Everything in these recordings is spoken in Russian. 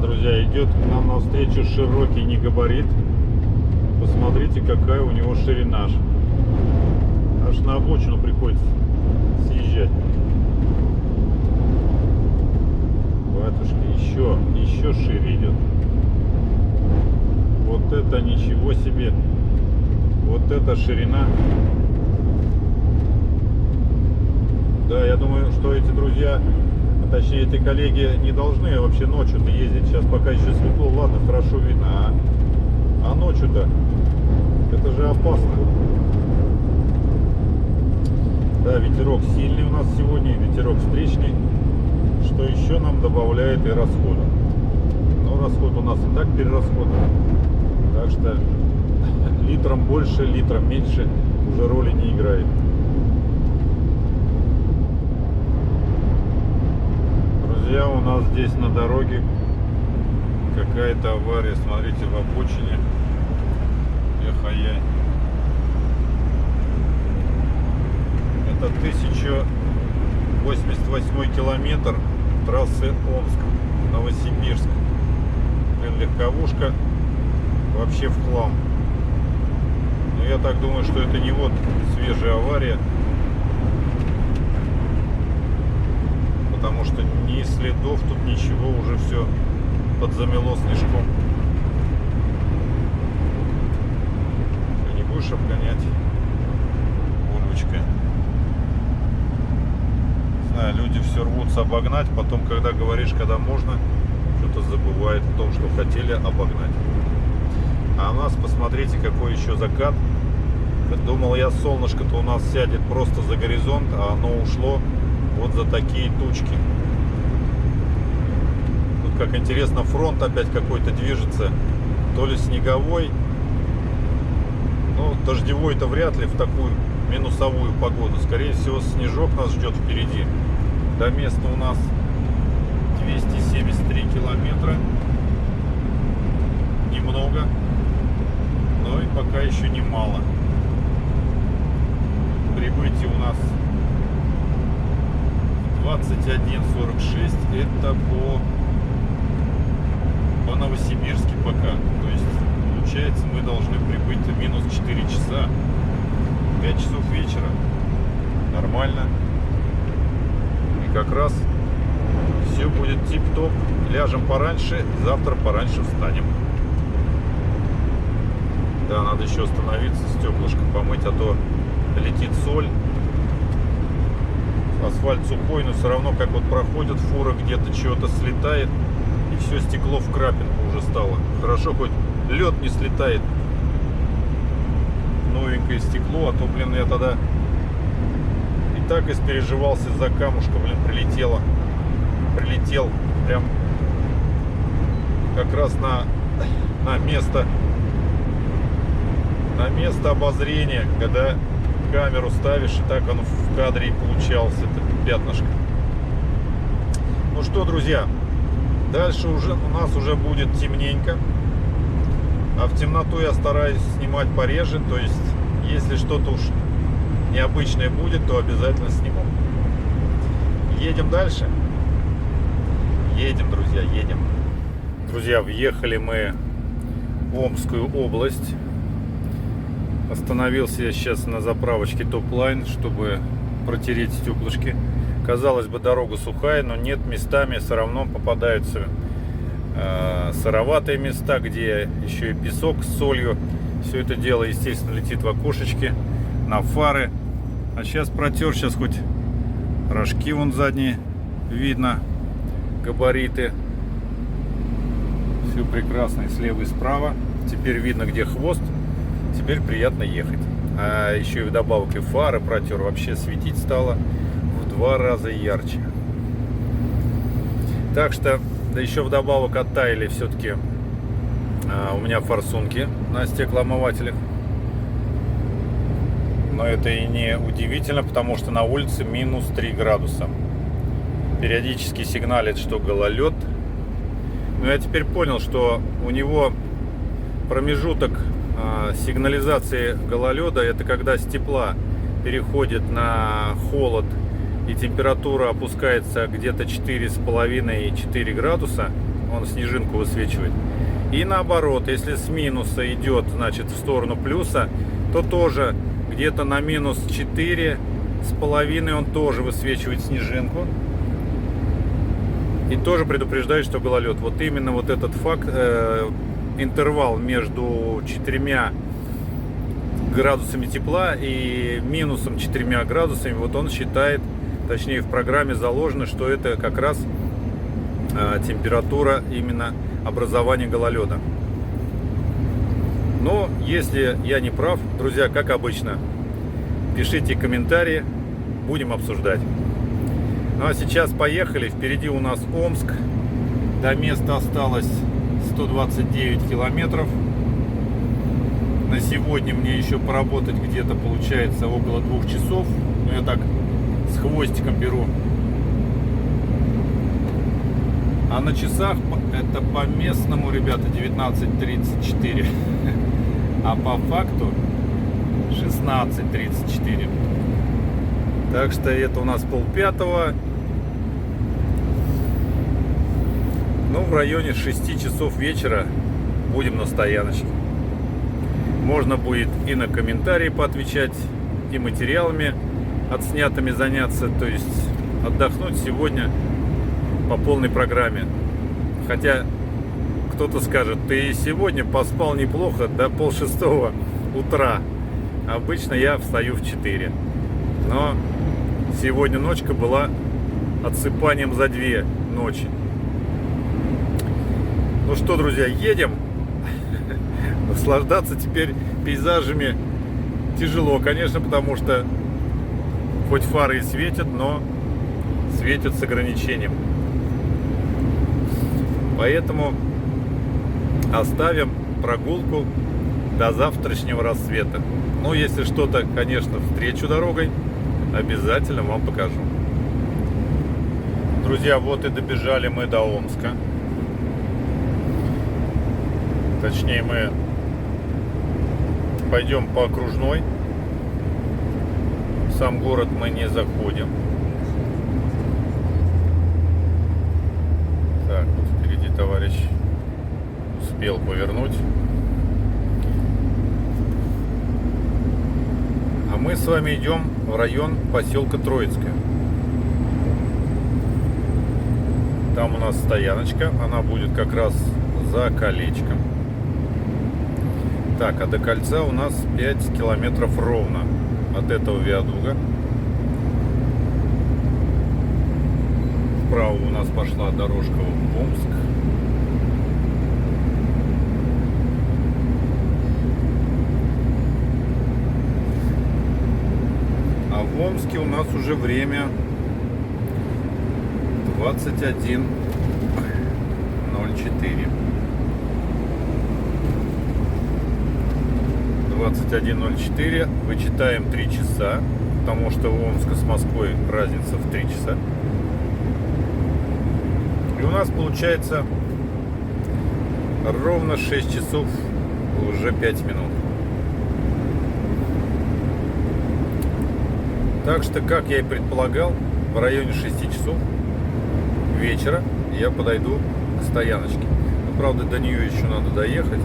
Друзья, идет к нам навстречу широкий негабарит. Посмотрите, какая у него ширина. Аж на обочину приходится съезжать. Батюшки, еще шире идет. Вот это ничего себе. Вот это ширина. Да, я думаю, что эти друзья, точнее эти коллеги, не должны вообще ночью-то ездить. Сейчас пока еще светло, ладно, хорошо видно. А ночью-то это же опасно. Да, ветерок сильный у нас сегодня, ветерок встречный, что еще нам добавляет и расхода. Но расход у нас и так перерасход. Так что литром больше, литром меньше уже роли не играет. Друзья, у нас здесь на дороге какая-то авария. Смотрите, в обочине. Эх-ай-яй. Это 1088 километр трассы Омск-Новосибирск. Блин, легковушка вообще в хлам. Но я так думаю, что это не вот свежая авария. Потому что ни следов тут, ничего, уже все подзамело снежком. Что, не будешь обгонять? Урочка. Не знаю, люди все рвутся обогнать, потом, когда говоришь, когда можно, что-то забывает о том, что хотели обогнать. А у нас, посмотрите, какой еще закат. Думал я, солнышко-то у нас сядет просто за горизонт, а оно ушло вот за такие тучки. Тут, как интересно, фронт опять какой-то движется. То ли снеговой, ну, дождевой-то вряд ли в такую минусовую погоду. Скорее всего, снежок нас ждет впереди. До места у нас 273 километра. Немного, но и пока еще немало. Прибытие у нас 21:46. Это по Новосибирске пока. То есть получается, мы должны прибыть в минус 4 часа. 5 часов вечера. Нормально. И как раз все будет тип-топ. Ляжем пораньше, завтра пораньше встанем. Да, надо еще остановиться, стеклышко помыть, а то летит соль. Асфальт сухой, но все равно, как вот проходит фура, где-то чего-то слетает, и все стекло в крапинку уже стало. Хорошо, хоть лед не слетает. Новенькое стекло, а то, блин, я тогда и так испереживался из-за камушка, блин, прилетел прям как раз на место обозрения, когда камеру ставишь, и так оно в кадре и получалось, это пятнышко. Ну что, друзья, дальше уже у нас уже будет темненько, а в темноту я стараюсь снимать пореже, то есть если что-то уж необычное будет, то обязательно сниму. Едем дальше. Едем, друзья, едем. Друзья, въехали мы в Омскую область. Остановился я сейчас на заправочке Топ-Лайн, чтобы протереть стеклышки. Казалось бы, дорога сухая, но нет, местами все равно попадаются сыроватые места, где еще и песок с солью. Все это дело, естественно, летит в окошечки, на фары. А сейчас протер, сейчас хоть рожки вон задние видно, габариты. Все прекрасно и слева, и справа. Теперь видно, где хвост. Теперь приятно ехать. А еще и вдобавок и фары протер, вообще светить стало в 2 раза ярче. Так что, да еще вдобавок оттаяли все-таки у меня форсунки на стеклоомывателях. Но это и не удивительно, потому что на улице минус 3 градуса. Периодически сигналит, что гололед. Но я теперь понял, что у него промежуток сигнализации гололеда — это когда с тепла переходит на холод и температура опускается где-то 4,5-4 градуса, он снежинку высвечивает. И наоборот, если с минуса идет, значит, в сторону плюса, то тоже где-то на минус 4,5 он тоже высвечивает снежинку. И тоже предупреждает, что гололед. Вот именно вот этот факт, интервал между 4 градусами тепла и минусом 4 градусами, вот он считает, точнее в программе заложено, что это как раз температура именно образования гололеда. Но если я не прав, друзья, как обычно, пишите комментарии, будем обсуждать. Ну а сейчас поехали. Впереди у нас Омск. До места осталось 129 километров. На сегодня мне еще поработать где-то получается около 2 часов. Ну, я так с хвостиком беру. А на часах это по местному, ребята, 19:34. А по факту 16:34. Так что это у нас 4:30. Ну, в районе 6 часов вечера будем на стояночке. Можно будет и на комментарии поотвечать, и материалами отснятыми заняться. То есть отдохнуть сегодня по полной программе. Хотя кто-то скажет, ты сегодня поспал неплохо до 5:30 утра. Обычно я встаю в 4. Но сегодня ночка была отсыпанием за 2 ночи. Ну что, друзья, едем. Наслаждаться теперь пейзажами тяжело, конечно, потому что хоть фары и светят, но светят с ограничением. Поэтому оставим прогулку до завтрашнего рассвета. Ну, если что-то, конечно, встречу дорогой, обязательно вам покажу. Друзья, вот и добежали мы до Омска. Точнее, мы пойдем по окружной. В сам город мы не заходим. Так, вот впереди товарищ успел повернуть. А мы с вами идем в район поселка Троицкое. Там у нас стояночка, она будет как раз за колечком. Так, а до кольца у нас 5 километров ровно от этого виадука. Вправо у нас пошла дорожка в Омск. А в Омске у нас уже время 21:04. 21:04, вычитаем 3 часа, потому что у Омска с Москвой разница в 3 часа. И у нас получается ровно 6 часов уже 5 минут. Так что, как я и предполагал, в районе 6 часов вечера я подойду к стояночке. Но, правда, до нее еще надо доехать.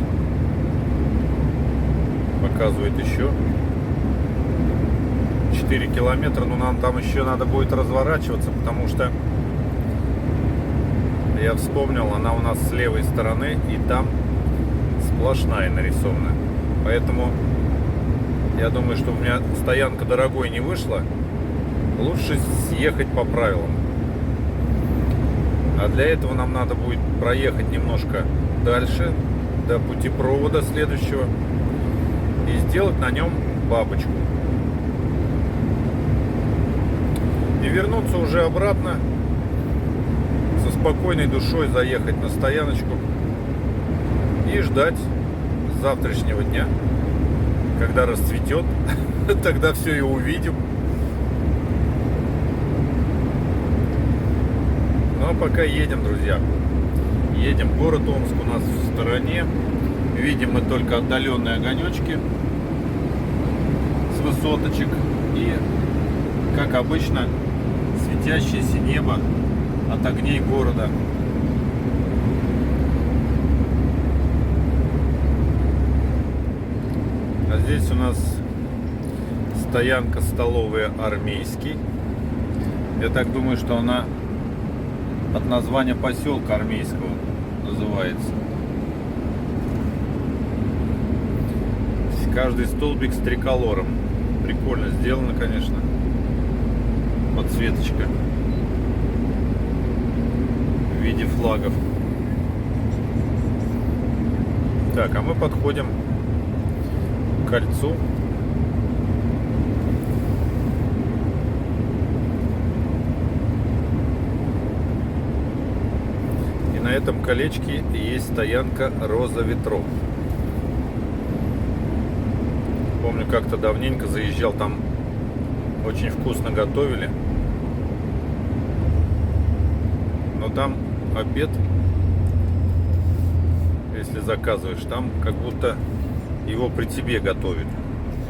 Показывает еще 4 километра, но нам там еще надо будет разворачиваться, потому что я вспомнил, она у нас с левой стороны, и там сплошная нарисована. Поэтому я думаю, что у меня стоянка дорогой не вышла. Лучше съехать по правилам. А для этого нам надо будет проехать немножко дальше, до путепровода следующего, и сделать на нем бабочку. И вернуться уже обратно, со спокойной душой заехать на стояночку и ждать завтрашнего дня, когда расцветет. Тогда все и увидим. Ну а пока едем, друзья. Едем. Город Омск у нас в стороне. Видим мы только отдаленные огонечки с высоточек. И, как обычно, светящееся небо от огней города. Здесь у нас стоянка столовая Армейский. Я так думаю, что она от названия поселка Армейского называется. Каждый столбик с триколором. Прикольно сделано, конечно. Подсветочка в виде флагов. Так, а мы подходим к кольцу. И на этом колечке есть стоянка Роза ветров. Помню, как-то давненько заезжал, там очень вкусно готовили. Но там обед, если заказываешь, там как будто его при тебе готовят.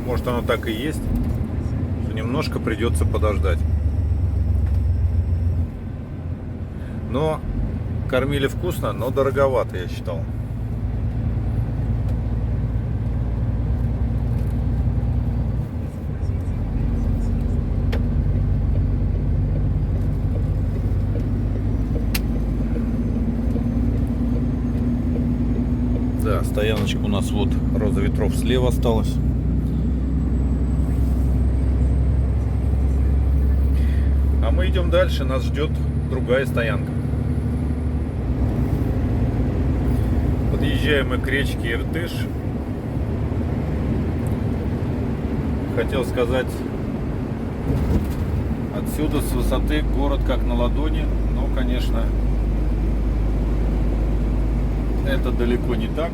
Может, оно так и есть, что немножко придется подождать. Но кормили вкусно, но дороговато, я считал. Да, стояночка у нас вот Роза ветров слева осталась. А мы идем дальше, нас ждет другая стоянка. Подъезжаем мы к речке Иртыш. Хотел сказать, отсюда с высоты город как на ладони, но, конечно, это далеко не так.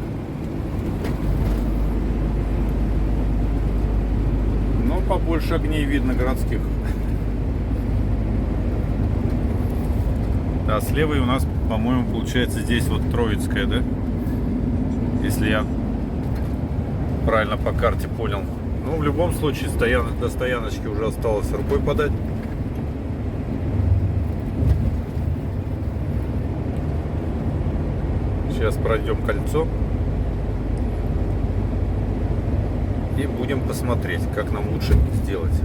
Но побольше огней видно городских. Да, слева у нас, по-моему, получается здесь вот Троицкая, да? Если я правильно по карте понял. Ну, в любом случае, до стояночки уже осталось рукой подать. Сейчас пройдем кольцо и будем посмотреть, как нам лучше сделать.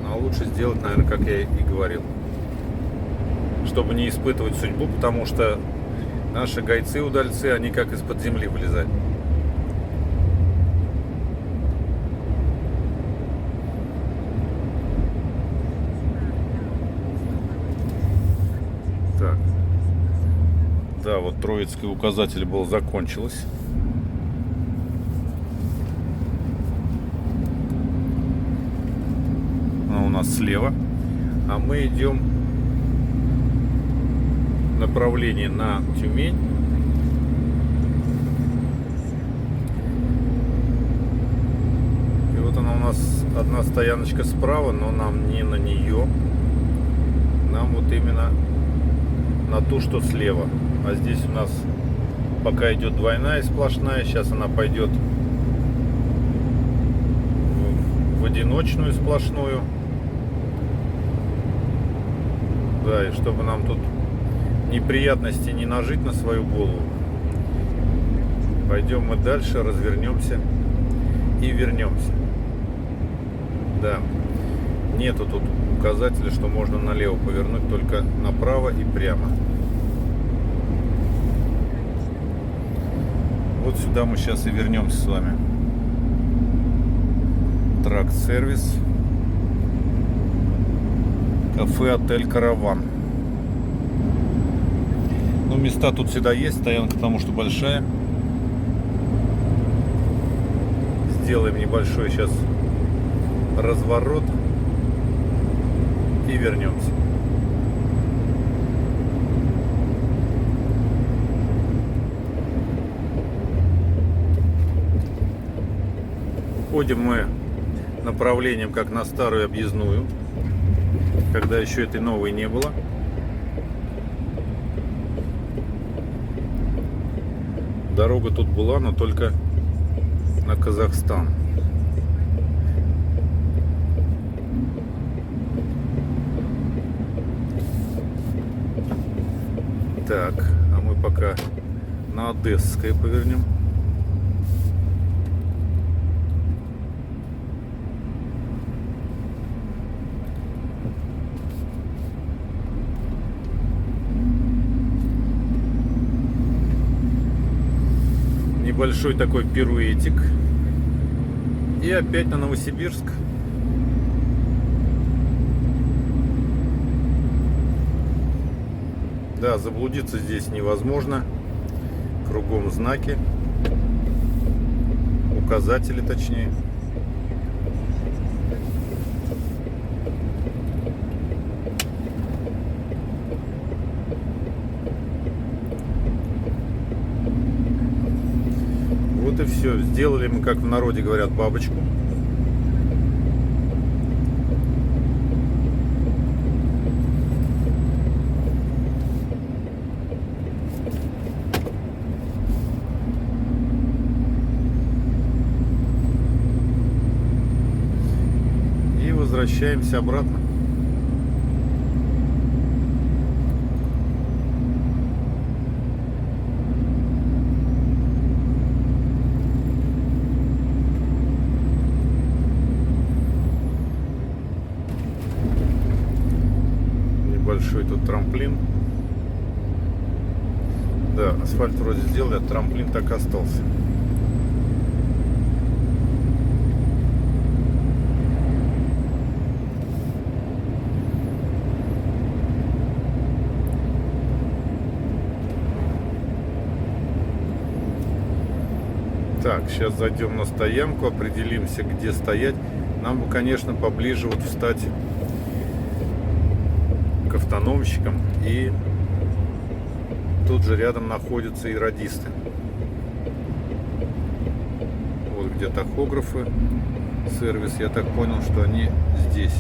Но лучше сделать, наверное, как я и говорил, чтобы не испытывать судьбу, потому что наши гайцы-удальцы, они как из-под земли вылезают. Так. Да, вот Троицкий указатель был, закончилось. Она у нас слева. А мы идем в направлении на Тюмень. И вот она у нас, одна стояночка справа, но нам не на нее. Нам вот именно на ту, что слева. А здесь у нас пока идет двойная сплошная. Сейчас она пойдет в одиночную сплошную. Да, и чтобы нам тут неприятностей не нажить на свою голову, пойдем мы дальше, развернемся и вернемся. Да, нету тут указателя, что можно налево повернуть, только направо и прямо. Вот сюда мы сейчас и вернемся с вами. Тракт-сервис. Кафе, отель «Караван». Ну, места тут всегда есть, стоянка потому что большая. Сделаем небольшой сейчас разворот и вернемся. Ходим мы направлением как на старую объездную, когда еще этой новой не было. Дорога тут была, но только на Казахстан. Так, а мы пока на Одесское повернем. Небольшой такой пируэтик. И опять на Новосибирск. Да, заблудиться здесь невозможно. Кругом знаки. Указатели, точнее. Вот и все. Сделали мы, как в народе говорят, бабочку. И возвращаемся обратно. Большой тут трамплин. Да, асфальт вроде сделали, а трамплин так остался. Так, сейчас зайдем на стоянку, определимся, где стоять. Нам бы, конечно, поближе вот встать к автономщикам, и тут же рядом находятся и радисты. Вот где тахографы, сервис, я так понял, что они здесь,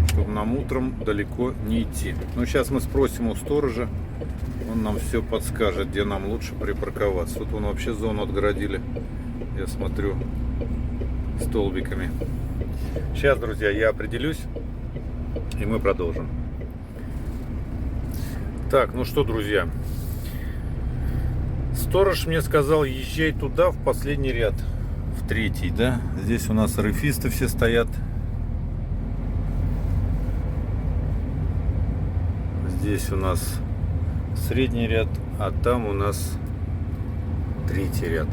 чтобы нам утром далеко не идти. Но сейчас мы спросим у сторожа, он нам все подскажет, где нам лучше припарковаться. Тут вон вообще зону отгородили, я смотрю, столбиками. Сейчас, друзья, я определюсь, и мы продолжим. Так, ну что, друзья. Сторож мне сказал, езжай туда, в последний ряд. В третий, да? Здесь у нас рефисты все стоят. Здесь у нас средний ряд, а там у нас третий ряд.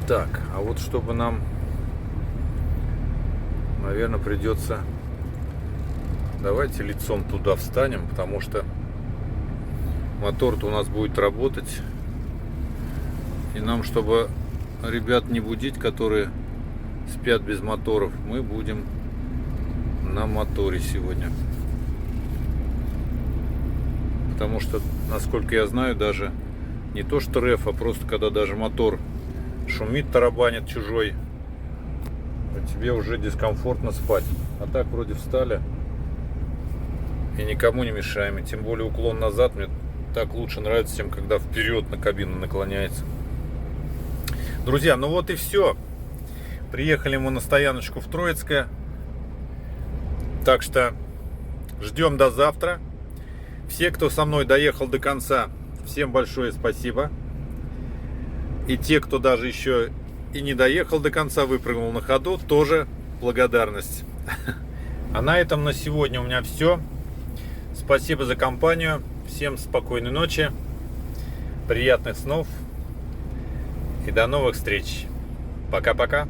Так, а вот чтобы нам, наверное, придется, давайте лицом туда встанем, потому что мотор-то у нас будет работать. И нам, чтобы ребят не будить, которые спят без моторов, мы будем на моторе сегодня. Потому что, насколько я знаю, даже не то что РФ, а просто когда даже мотор шумит, тарабанит чужой, тебе уже дискомфортно спать. А так вроде встали и никому не мешаем. И тем более уклон назад мне так лучше нравится, чем когда вперед на кабину наклоняется. Друзья, ну вот и все. Приехали мы на стояночку в Троицкое. Так что ждем до завтра. Все, кто со мной доехал до конца, всем большое спасибо. И те, кто даже еще и не доехал до конца, выпрыгнул на ходу, тоже благодарность. А на этом на сегодня у меня все. Спасибо за компанию. Всем спокойной ночи, приятных снов и до новых встреч. Пока-пока.